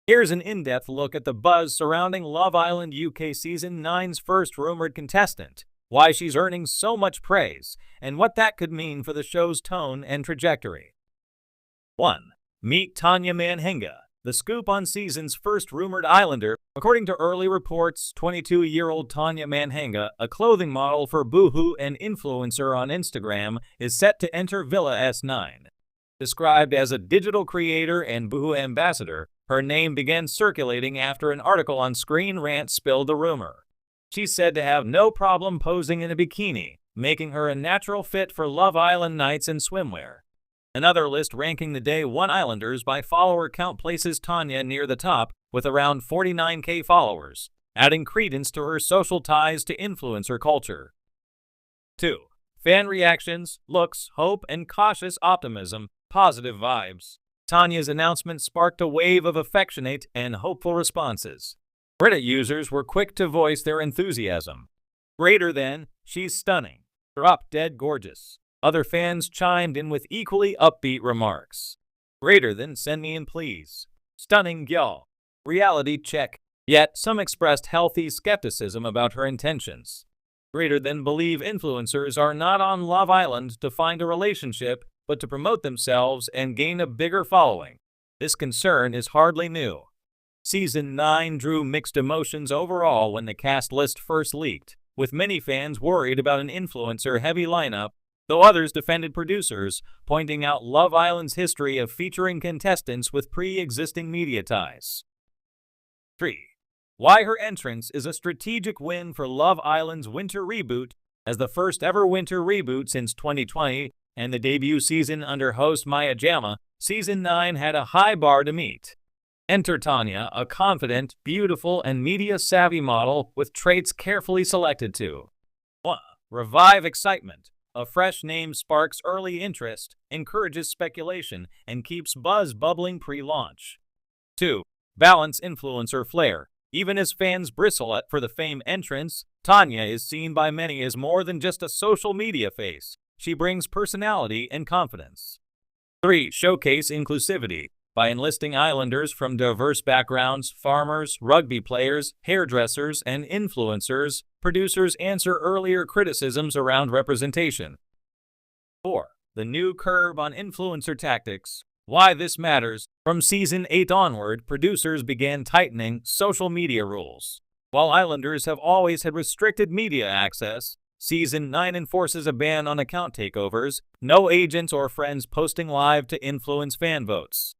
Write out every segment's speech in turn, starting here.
Here's an in-depth look at the buzz surrounding Love Island UK Season 9's first rumored contestant, why she's earning so much praise, and what that could mean for the show's tone and trajectory. 1. Meet Tanya Manhenga, the scoop on season's first rumored Islander. According to early reports, 22-year-old Tanya Manhenga, a clothing model for Boohoo and influencer on Instagram, is set to enter Villa S9. Described as a digital creator and Boohoo ambassador, her name began circulating after an article on Screen Rant spilled the rumor. She's said to have no problem posing in a bikini, making her a natural fit for Love Island nights and swimwear. Another list ranking the Day 1 Islanders by follower count places Tanya near the top, with around 49K followers, adding credence to her social ties to influencer culture. 2. Fan reactions, looks, hope, and cautious optimism, positive vibes. Tanya's announcement sparked a wave of affectionate and hopeful responses. Reddit users were quick to voice their enthusiasm. Greater than, she's stunning. Drop dead gorgeous. Other fans chimed in with equally upbeat remarks. Greater than, send me in please. Stunning y'all. Reality check. Yet, some expressed healthy skepticism about her intentions. Greater than believe influencers are not on Love Island to find a relationship, but to promote themselves and gain a bigger following. This concern is hardly new. Season 9 drew mixed emotions overall when the cast list first leaked, with many fans worried about an influencer-heavy lineup, though others defended producers, pointing out Love Island's history of featuring contestants with pre-existing media ties. 3. Why her entrance is a strategic win for Love Island's winter reboot. As the first ever winter reboot since 2020, and the debut season under host Maya Jama, Season 9 had a high bar to meet. Enter Tanya, a confident, beautiful, and media-savvy model with traits carefully selected to 1. Revive excitement. A fresh name sparks early interest, encourages speculation, and keeps buzz bubbling pre-launch. 2. Balance influencer flair. Even as fans bristle for the fame entrance, Tanya is seen by many as more than just a social media face. She brings personality and confidence. 3. Showcase inclusivity. By enlisting Islanders from diverse backgrounds, farmers, rugby players, hairdressers, and influencers, producers answer earlier criticisms around representation. 4. The new curve on influencer tactics. Why this matters. From Season 8 onward, producers began tightening social media rules. While Islanders have always had restricted media access, Season 9 enforces a ban on account takeovers, no agents or friends posting live to influence fan votes.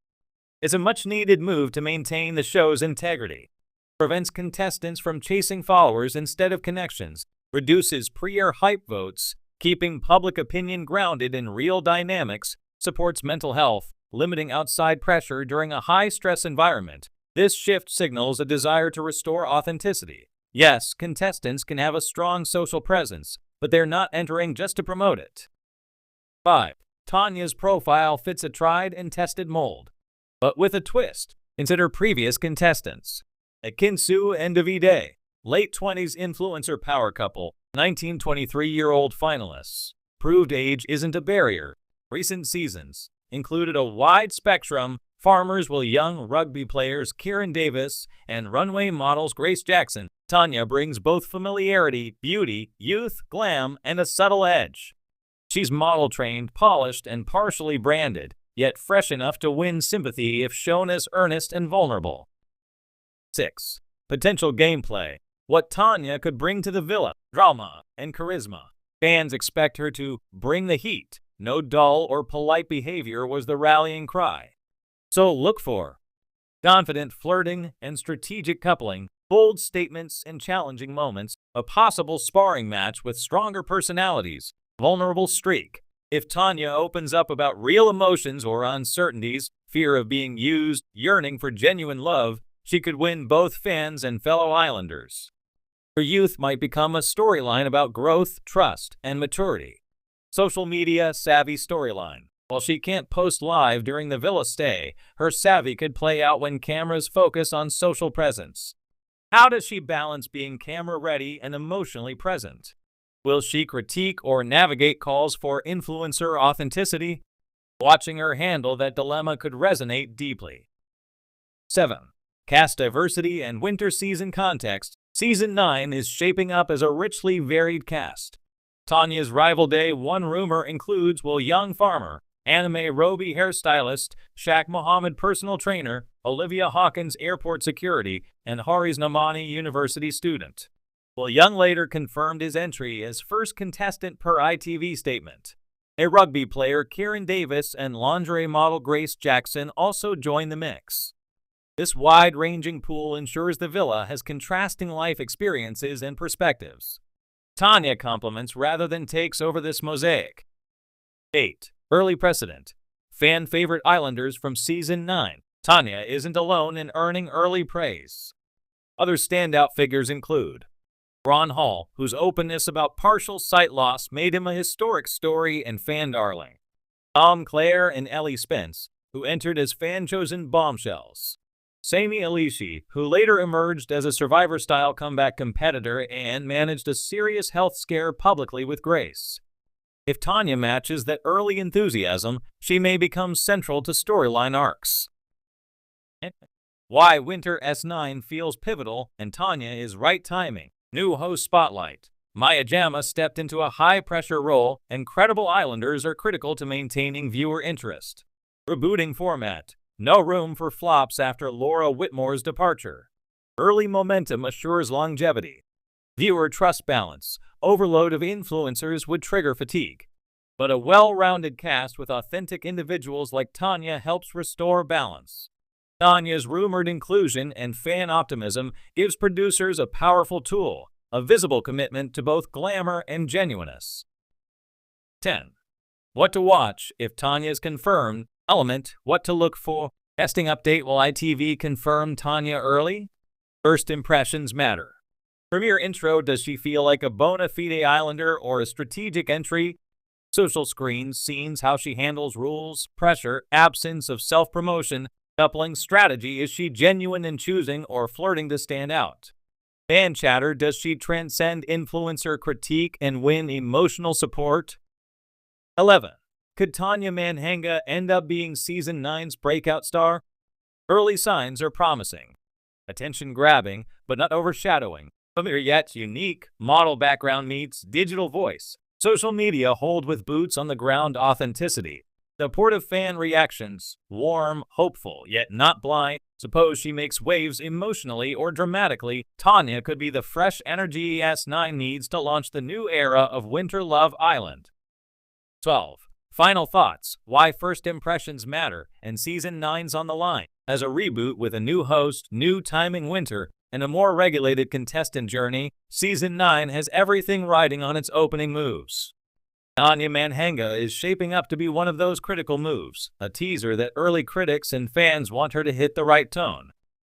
It's a much-needed move to maintain the show's integrity. Prevents contestants from chasing followers instead of connections, reduces pre-air hype votes, keeping public opinion grounded in real dynamics, supports mental health, limiting outside pressure during a high-stress environment. This shift signals a desire to restore authenticity. Yes, contestants can have a strong social presence, but they're not entering just to promote it. 5. Tanya's profile fits a tried and tested mold, but with a twist. Consider previous contestants. Akinsu and Davide, late 20s influencer power couple, 19-23-year-old finalists. Proved age isn't a barrier. Recent seasons included a wide spectrum. Farmers will young rugby players Kieran Davis and runway models Grace Jackson. Tanya brings both familiarity, beauty, youth, glam, and a subtle edge. She's model-trained, polished, and partially branded, yet fresh enough to win sympathy if shown as earnest and vulnerable. 6. Potential gameplay. What Tanya could bring to the villa. Drama and charisma. Fans expect her to bring the heat. No dull or polite behavior was the rallying cry. So look for confident flirting and strategic coupling, bold statements and challenging moments, a possible sparring match with stronger personalities, vulnerable streak. If Tanya opens up about real emotions or uncertainties, fear of being used, yearning for genuine love, she could win both fans and fellow Islanders. Her youth might become a storyline about growth, trust, and maturity. Social media savvy storyline. While she can't post live during the villa stay, her savvy could play out when cameras focus on social presence. How does she balance being camera-ready and emotionally present? Will she critique or navigate calls for influencer authenticity? Watching her handle that dilemma could resonate deeply. 7. cast diversity, and winter season context, Season 9 is shaping up as a richly varied cast. Tanya's rival day one rumor includes Will Young Farmer, Anime Roby hairstylist, Shaq Muhammad personal trainer, Olivia Hawkins airport security, and Hari's Namani university student. Will Young later confirmed his entry as first contestant per ITV statement. A rugby player, Kieran Davis, and lingerie model Grace Jackson also join the mix. This wide-ranging pool ensures the villa has contrasting life experiences and perspectives. Tanya complements rather than takes over this mosaic. 8. Early precedent. Fan favorite Islanders from Season 9. Tanya isn't alone in earning early praise. Other standout figures include Ron Hall, whose openness about partial sight loss made him a historic story and fan darling. Tom Clare and Ellie Spence, who entered as fan-chosen bombshells. Sami Alishi, who later emerged as a Survivor-style comeback competitor and managed a serious health scare publicly with grace. If Tanya matches that early enthusiasm, she may become central to storyline arcs. Why Winter S9 feels pivotal and Tanya is right timing. New host spotlight. Maya Jama stepped into a high-pressure role, and credible Islanders are critical to maintaining viewer interest. Rebooting format. No room for flops after Laura Whitmore's departure. Early momentum assures longevity. Viewer trust balance. Overload of influencers would trigger fatigue. But a well-rounded cast with authentic individuals like Tanya helps restore balance. Tanya's rumored inclusion and fan optimism gives producers a powerful tool, a visible commitment to both glamour and genuineness. 10. What to watch if Tanya is confirmed. Element, what to look for. Testing update. Will ITV confirm Tanya early? First impressions matter. Premiere intro. Does she feel like a bona fide Islander or a strategic entry? Social screens, scenes, how she handles rules, pressure, absence of self-promotion, coupling strategy. Is she genuine in choosing or flirting to stand out? Fan chatter. Does she transcend influencer critique and win emotional support? 11. Could Tanya Manhanga end up being Season 9's breakout star? Early signs are promising. Attention-grabbing, but not overshadowing. Familiar yet unique, model background meets digital voice. Social media hold with boots on the ground authenticity. Supportive fan reactions. Warm, hopeful, yet not blind. Suppose she makes waves emotionally or dramatically, Tanya could be the fresh energy S9 needs to launch the new era of Winter Love Island. 12. Final thoughts. Why first impressions matter, and Season 9's on the line. As a reboot with a new host, new timing winter, and a more regulated contestant journey, Season 9 has everything riding on its opening moves. Tanya Manhanga is shaping up to be one of those critical moves, a teaser that early critics and fans want her to hit the right tone.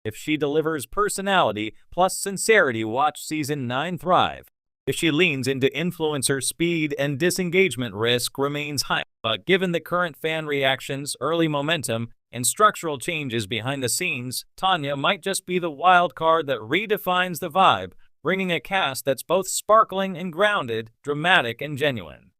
If she delivers personality plus sincerity, watch Season 9 thrive. If she leans into influencer speed and disengagement, risk remains high. But given the current fan reactions, early momentum, and structural changes behind the scenes, Tanya might just be the wild card that redefines the vibe, bringing a cast that's both sparkling and grounded, dramatic and genuine.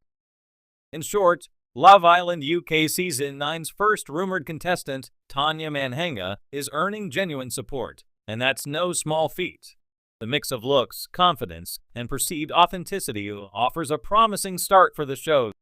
In short, Love Island UK Season 9's first rumored contestant, Tanya Manhanga, is earning genuine support, and that's no small feat. The mix of looks, confidence, and perceived authenticity offers a promising start for the show.